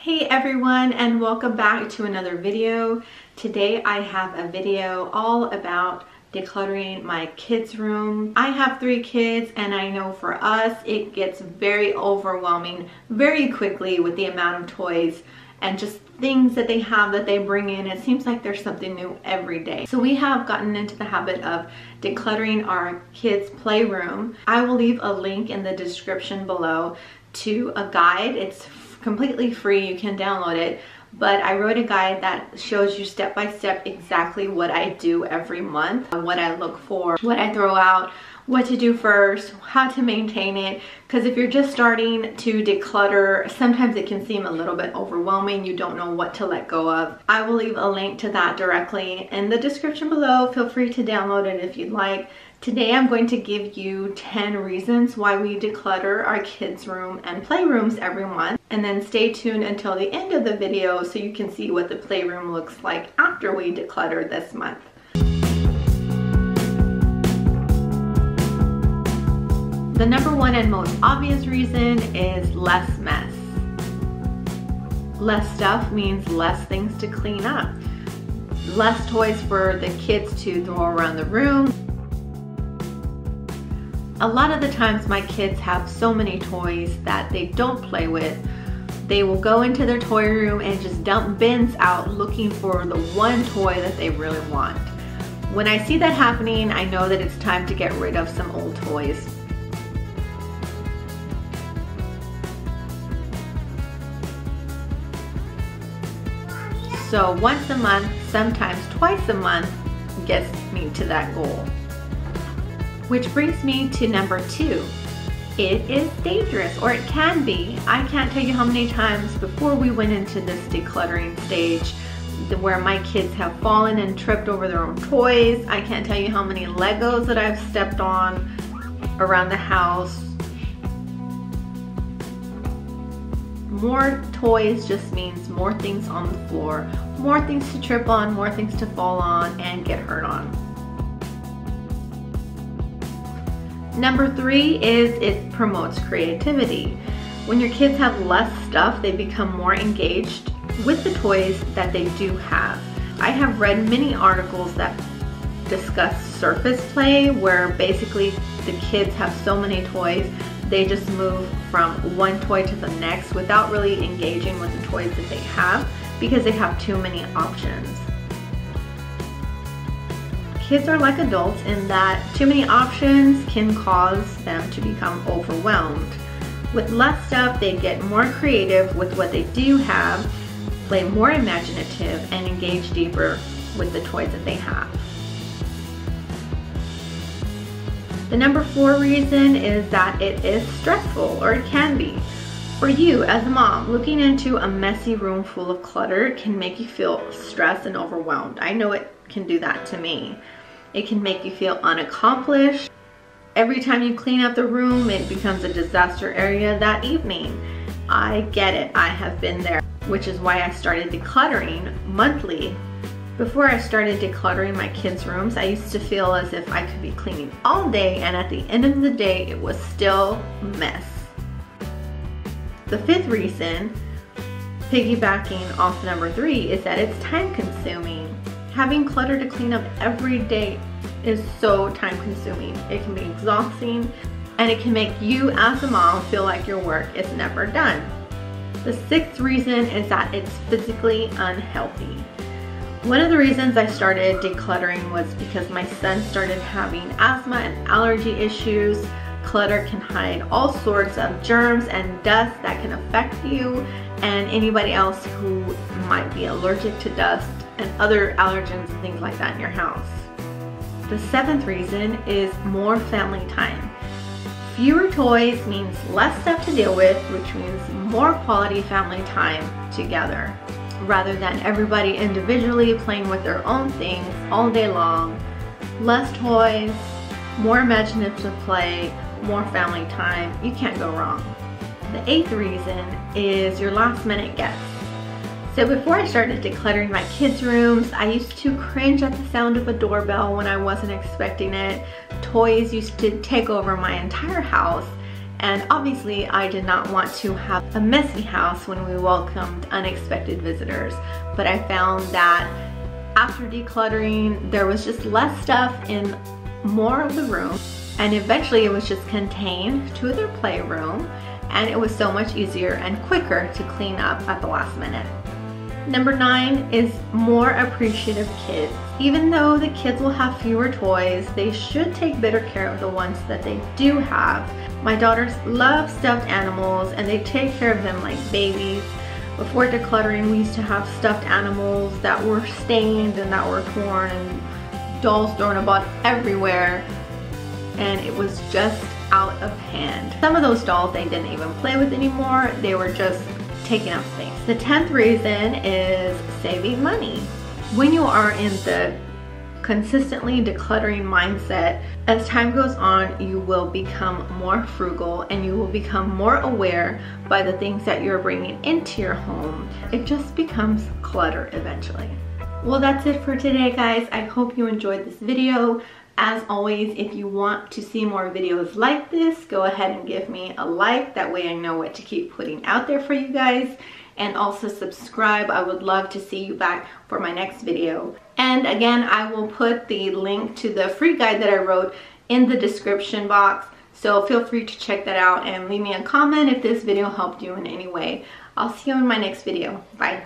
Hey everyone, and welcome back to another video. Today I have a video all about decluttering my kids' room. I have 3 kids and I know for us it gets very overwhelming very quickly with the amount of toys and just things that they have that they bring in. It seems like there's something new every day. So we have gotten into the habit of decluttering our kids' playroom. I will leave a link in the description below to a guide. It's completely free, you can download it, but I wrote a guide that shows you step by step exactly what I do every month, what I look for, what I throw out, what to do first, how to maintain it, because if you're just starting to declutter, sometimes it can seem a little bit overwhelming. You don't know what to let go of. I will leave a link to that directly in the description below. Feel free to download it if you'd like. Today I'm going to give you 10 reasons why we declutter our kids' room and playrooms every month, and then stay tuned until the end of the video so you can see what the playroom looks like after we declutter this month. The number one and most obvious reason is less mess. Less stuff means less things to clean up. Less toys for the kids to throw around the room. A lot of the times my kids have so many toys that they don't play with. They will go into their toy room and just dump bins out looking for the one toy that they really want. When I see that happening, I know that it's time to get rid of some old toys. So once a month, sometimes twice a month, gets me to that goal. Which brings me to number 2. It is dangerous, or it can be. I can't tell you how many times before we went into this decluttering stage where my kids have fallen and tripped over their own toys. I can't tell you how many Legos that I've stepped on around the house. More toys just means more things on the floor, more things to trip on, more things to fall on and get hurt on. Number 3 is it promotes creativity. When your kids have less stuff, they become more engaged with the toys that they do have. I have read many articles that discuss surface play, where basically the kids have so many toys, they just move from one toy to the next without really engaging with the toys that they have because they have too many options. Kids are like adults in that too many options can cause them to become overwhelmed. With less stuff, they get more creative with what they do have, play more imaginative, and engage deeper with the toys that they have. The number 4 reason is that it is stressful, or it can be. For you as a mom, looking into a messy room full of clutter can make you feel stressed and overwhelmed. I know it can do that to me. It can make you feel unaccomplished. Every time you clean up the room, it becomes a disaster area that evening. I get it, I have been there, which is why I started decluttering monthly. Before I started decluttering my kids' rooms, I used to feel as if I could be cleaning all day, and at the end of the day, it was still a mess. The 5th reason, piggybacking off number 3, is that it's time consuming. Having clutter to clean up every day is so time consuming. It can be exhausting, and it can make you as a mom feel like your work is never done. The 6th reason is that it's physically unhealthy. One of the reasons I started decluttering was because my son started having asthma and allergy issues. Clutter can hide all sorts of germs and dust that can affect you and anybody else who might be allergic to dust and other allergens and things like that in your house. The 7th reason is more family time. Fewer toys means less stuff to deal with, which means more quality family time together, rather than everybody individually playing with their own things all day long. Less toys, more imaginative play, more family time. You can't go wrong. The 8th reason is your last minute guests. So before I started decluttering my kids' rooms, I used to cringe at the sound of a doorbell when I wasn't expecting it. Toys used to take over my entire house, And obviously I did not want to have a messy house when we welcomed unexpected visitors, but I found that after decluttering there was just less stuff in more of the room, and eventually it was just contained to their playroom, and it was so much easier and quicker to clean up at the last minute. Number 9 is more appreciative kids. Even though the kids will have fewer toys, they should take better care of the ones that they do have. My daughters love stuffed animals and they take care of them like babies. Before decluttering, we used to have stuffed animals that were stained and that were torn and dolls thrown about everywhere, and it was just out of hand. Some of those dolls they didn't even play with anymore. They were just taking up space. The 10th reason is saving money. When you are in the consistently decluttering mindset, as time goes on, you will become more frugal and you will become more aware by the things that you're bringing into your home. It just becomes clutter eventually. Well, that's it for today, guys. I hope you enjoyed this video. As always, if you want to see more videos like this, go ahead and give me a like. That way I know what to keep putting out there for you guys. And also subscribe. I would love to see you back for my next video. And again, I will put the link to the free guide that I wrote in the description box. So feel free to check that out and leave me a comment if this video helped you in any way. I'll see you in my next video. Bye.